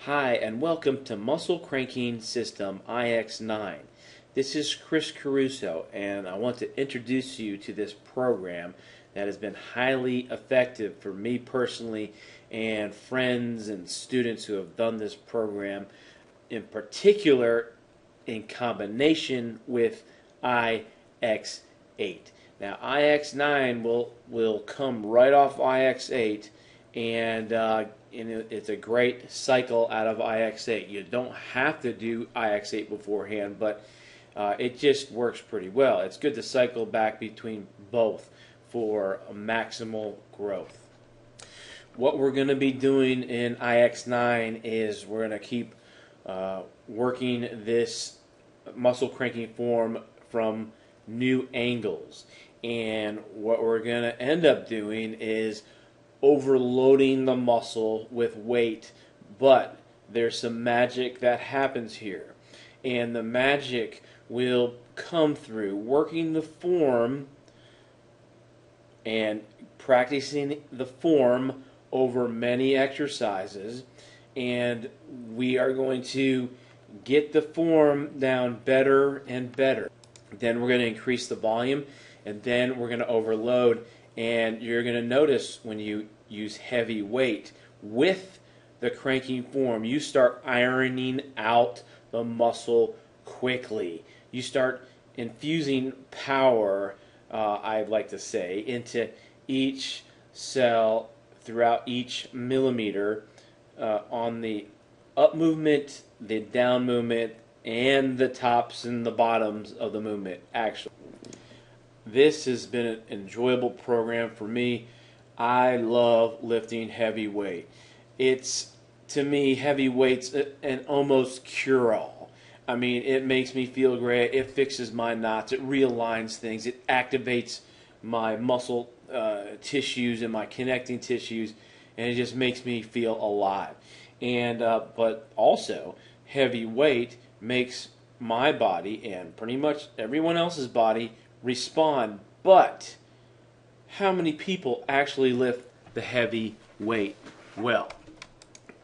Hi, and welcome to Muscle Cranking System ix9. This is Chris Caruso, and I want to introduce you to this program that has been highly effective for me personally and friends and students who have done this program, in particular in combination with ix8. Now, ix9 will come right off ix8, and it's a great cycle out of ix8. You don't have to do ix8 beforehand, but it just works pretty well. It's good to cycle back between both for maximal growth. What we're going to be doing in ix9 is we're going to keep working this muscle cranking form from new angles. And what we're going to end up doing is overloading the muscle with weight, but there's some magic that happens here. And the magic will come through working the form and practicing the form over many exercises, and we are going to get the form down better and better. Then we're going to increase the volume, and then we're going to overload. And you're going to notice when you use heavy weight with the cranking form, you start ironing out the muscle quickly. You start infusing power, I'd like to say, into each cell throughout each millimeter on the up movement, the down movement, and the tops and the bottoms of the movement, actually. This has been an enjoyable program for me. I love lifting heavy weight. It's, to me, heavy weight's an almost cure-all. I mean, it makes me feel great. It fixes my knots. It realigns things. It activates my muscle tissues and my connecting tissues, and it just makes me feel alive. And but also, heavy weight makes my body and pretty much everyone else's body respond. But how many people actually lift the heavy weight well?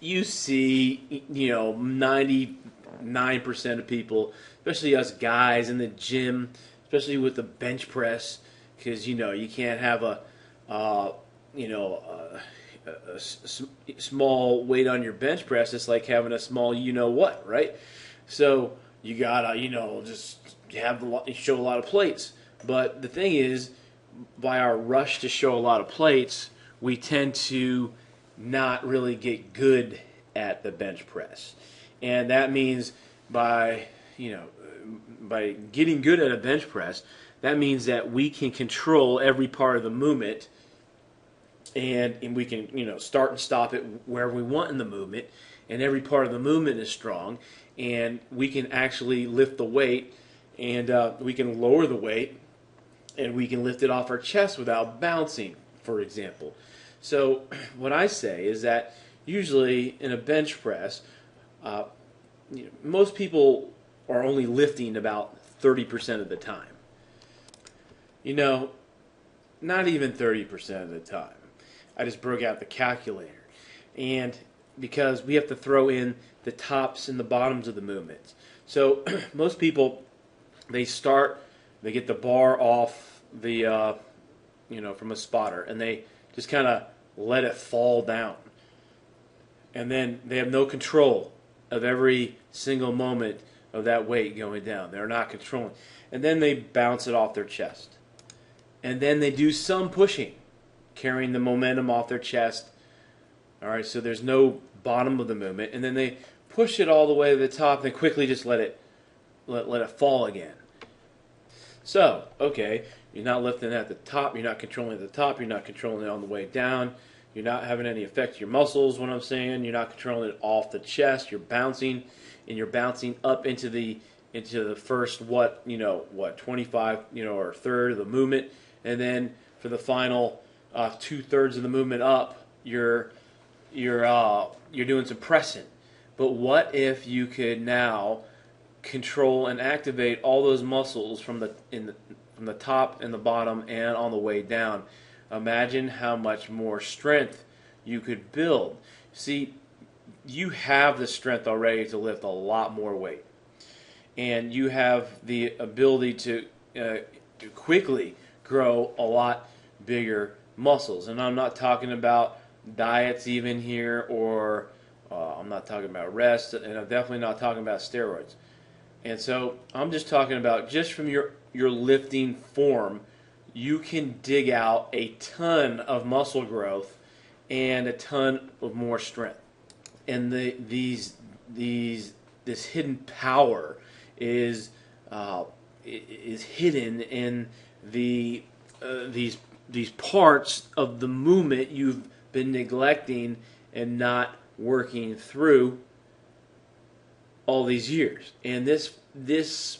You see, 99% of people, especially us guys in the gym, especially with the bench press, because you can't have a small weight on your bench press. It's like having a small what, right? So you gotta just show a lot of plates. But the thing is, by our rush to show a lot of plates, we tend to not really get good at the bench press. And that means by getting good at a bench press, that means that we can control every part of the movement, and we can start and stop it wherever we want in the movement, and every part of the movement is strong, and we can actually lift the weight, and we can lower the weight, and we can lift it off our chest without bouncing, for example. So what I say is that usually in a bench press, most people are only lifting about 30% of the time. Not even 30% of the time. I just broke out the calculator. And because we have to throw in the tops and the bottoms of the movements. So most people, they get the bar off the, from a spotter, and they just kind of let it fall down. And then they have no control of every single moment of that weight going down. They're not controlling. And then they bounce it off their chest. And then they do some pushing, carrying the momentum off their chest. All right, so there's no bottom of the movement. And then they push it all the way to the top, and quickly just let it fall again. So, okay, you're not lifting at the top, you're not controlling at the top, you're not controlling it on the way down, you're not having any effect to your muscles, what I'm saying, you're not controlling it off the chest, you're bouncing, and you're bouncing up into the first 25, or a third of the movement, and then for the final 2/3 of the movement up, you're doing some pressing. But what if you could now control and activate all those muscles from the top and the bottom and on the way down? Imagine how much more strength you could build. See, you have the strength already to lift a lot more weight, and you have the ability to quickly grow a lot bigger muscles. And I'm not talking about diets even here, or I'm not talking about rest, and I'm definitely not talking about steroids. And so I'm just talking about just from your lifting form, you can dig out a ton of muscle growth and a ton of more strength. And this hidden power is hidden in these parts of the movement you've been neglecting and not working through all these years. And this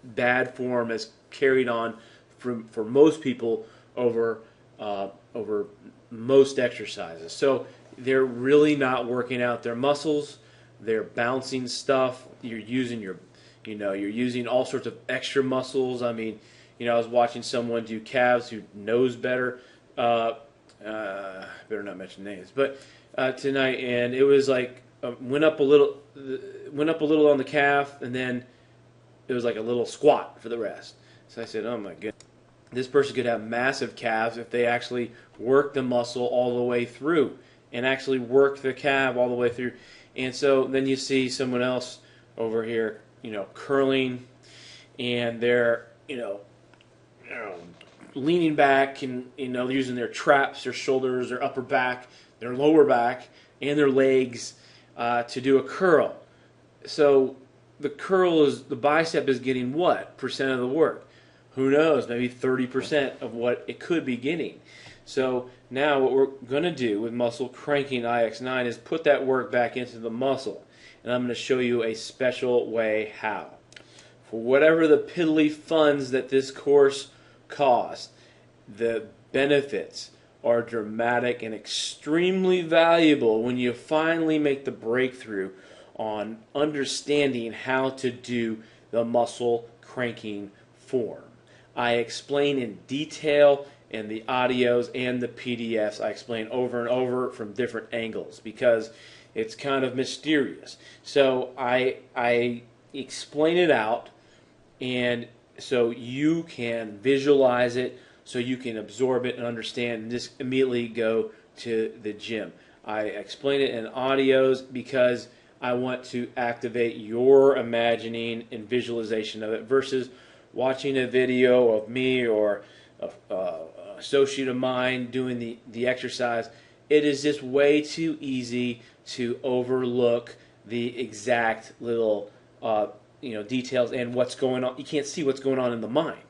bad form is carried on for most people over most exercises. So they're really not working out their muscles. They're bouncing stuff. You're using you're using all sorts of extra muscles. I mean, I was watching someone do calves who knows better. Better not mention names, but tonight, and it was like went up a little on the calf, and then it was like a little squat for the rest. So I said, oh my goodness, this person could have massive calves if they actually work the muscle all the way through and actually work the calf all the way through. And so then you see someone else over here, curling, and they're, leaning back and, using their traps, their shoulders, their upper back, their lower back, and their legs to do a curl. So the bicep is getting what percent of the work? Who knows? Maybe 30% of what it could be getting. So now what we're going to do with muscle cranking ix9 is put that work back into the muscle. And I'm going to show you a special way how. For whatever the piddly funds that this course costs, the benefits are dramatic and extremely valuable when you finally make the breakthrough on understanding how to do the muscle cranking form. I explain in detail in the audios and the PDFs. I explain over and over from different angles because it's kind of mysterious. So I explain it out, and so you can visualize it, so you can absorb it and understand and just immediately go to the gym. I explain it in audios because I want to activate your imagining and visualization of it versus watching a video of me or an associate of mine doing the exercise. It is just way too easy to overlook the exact little details and what's going on. You can't see what's going on in the mind.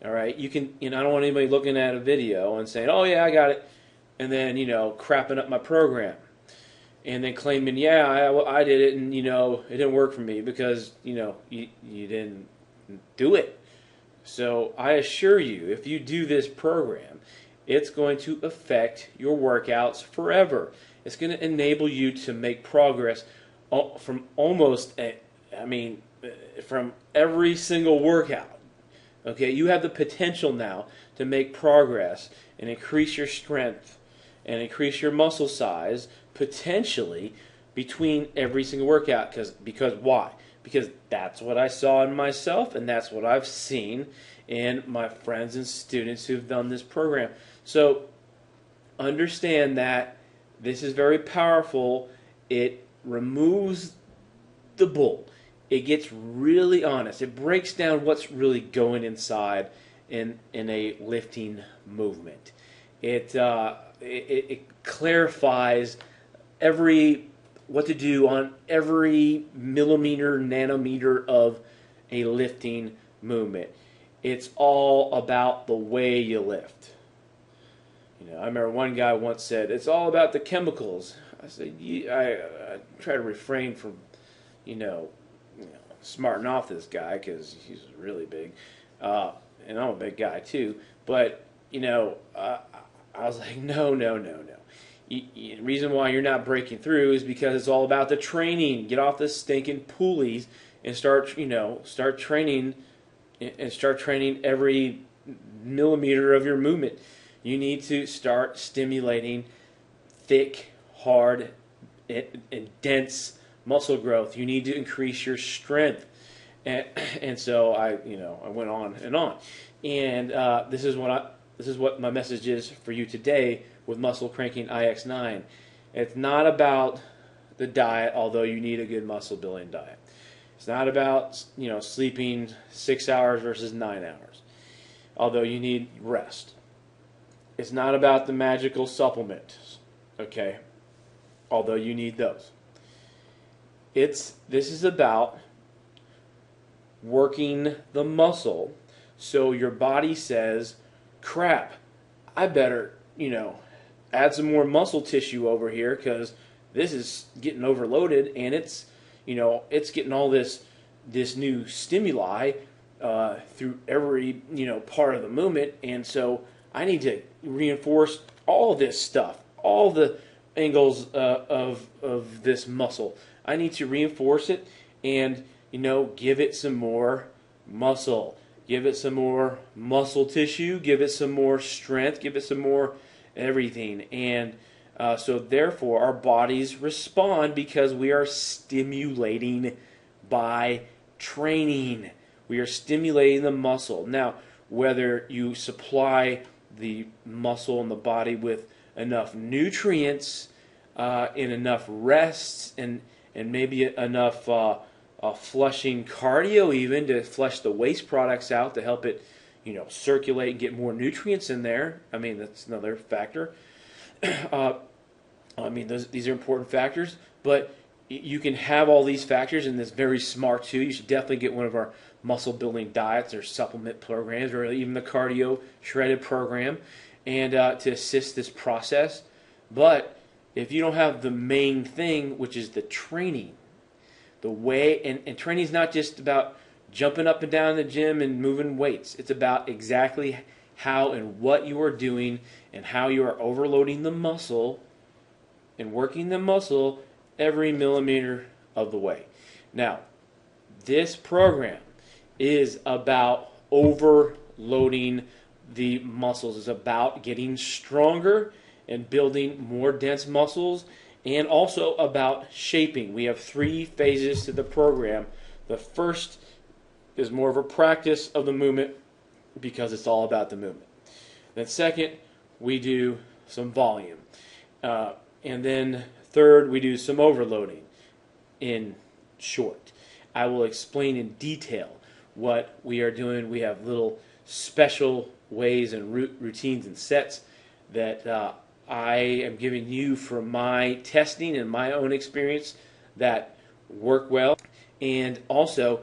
All right, you can. I don't want anybody looking at a video and saying, "Oh yeah, I got it," and then crapping up my program, and then claiming, "Yeah, I did it, and it didn't work for me because you didn't do it." So I assure you, if you do this program, it's going to affect your workouts forever. It's going to enable you to make progress from from every single workout. Okay, you have the potential now to make progress and increase your strength and increase your muscle size potentially between every single workout. Because why? Because that's what I saw in myself, and that's what I've seen in my friends and students who've done this program. So understand that this is very powerful. It removes the bull. It gets really honest. It breaks down what's really going inside in a lifting movement. It clarifies what to do on every millimeter, nanometer of a lifting movement. It's all about the way you lift. I remember one guy once said, "It's all about the chemicals." I said, I try to refrain from, smarting off this guy because he's really big, and I'm a big guy too. But I was like, no. The reason why you're not breaking through is because it's all about the training. Get off the stinking pulleys and start training every millimeter of your movement. You need to start stimulating thick, hard and dense muscle growth. You need to increase your strength. And so I went on and on. And this is what my message is for you today with muscle cranking ix9. It's not about the diet, although you need a good muscle building diet. It's not about sleeping 6 hours versus 9 hours, although you need rest. It's not about the magical supplements, okay, although you need those. This is about working the muscle so your body says, crap, I better, add some more muscle tissue over here because this is getting overloaded and it's getting all this new stimuli through every, part of the movement, and so I need to reinforce all this stuff, all the angles of this muscle. I need to reinforce it and give it some more muscle, give it some more muscle tissue, give it some more strength, give it some more everything. And so therefore our bodies respond because we are stimulating by training. We are stimulating the muscle. Now, whether you supply the muscle and the body with enough nutrients and enough rest and maybe enough flushing cardio even to flush the waste products out to help it circulate and get more nutrients in there. I mean, that's another factor. These are important factors, but you can have all these factors, and it's very smart too. You should definitely get one of our muscle building diets or supplement programs, or even the cardio shredded program, and to assist this process. But if you don't have the main thing, which is the training, the way, and training is not just about jumping up and down in the gym and moving weights. It's about exactly how and what you are doing and how you are overloading the muscle and working the muscle every millimeter of the way. Now, this program is about overloading the muscles. It's about getting stronger and building more dense muscles, and also about shaping. We have 3 phases to the program. The first is more of a practice of the movement because it's all about the movement. Then second, we do some volume. And then third, we do some overloading in short. I will explain in detail what we are doing. We have little special ways and routines and sets that I am giving you from my testing and my own experience that work well. And also,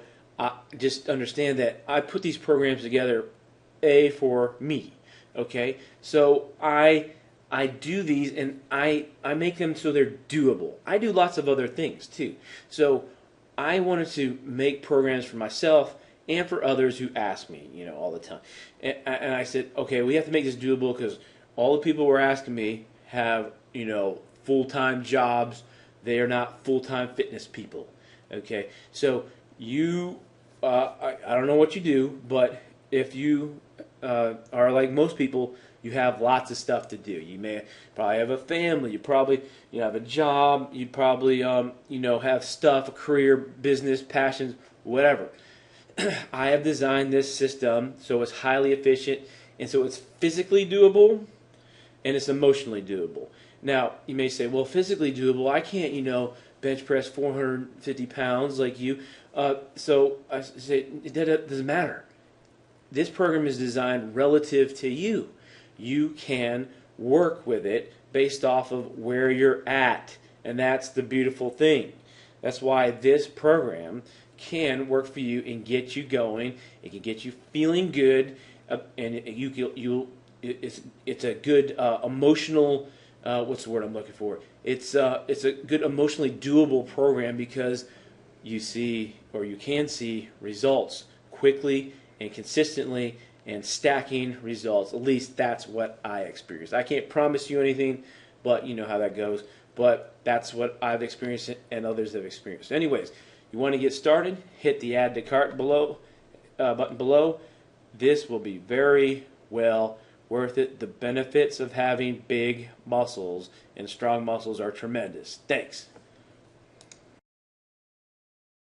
just understand that I put these programs together, for me. Okay? So I do these and I make them so they're doable. I do lots of other things too. So I wanted to make programs for myself and for others who ask me, all the time. And I said, okay, we have to make this doable because all the people who are asking me have, full-time jobs. They are not full-time fitness people. Okay, so I don't know what you do, but if you are like most people, you have lots of stuff to do. You may probably have a family. You probably have a job. You probably have stuff, a career, business, passions, whatever. I have designed this system so it's highly efficient and so it's physically doable and it's emotionally doable. Now, you may say, well, physically doable, I can't, bench press 450 pounds like you. So I say, it doesn't matter. This program is designed relative to you. You can work with it based off of where you're at, and that's the beautiful thing. That's why this program can work for you and get you going. It can get you feeling good, and it's a good emotional. What's the word I'm looking for? It's a good emotionally doable program because you see, or you can see, results quickly and consistently, and stacking results. At least that's what I experienced. I can't promise you anything, but you know how that goes. But that's what I've experienced and others have experienced. Anyways, you want to get started, hit the add to cart button below. This will be very well worth it. The benefits of having big muscles and strong muscles are tremendous. Thanks.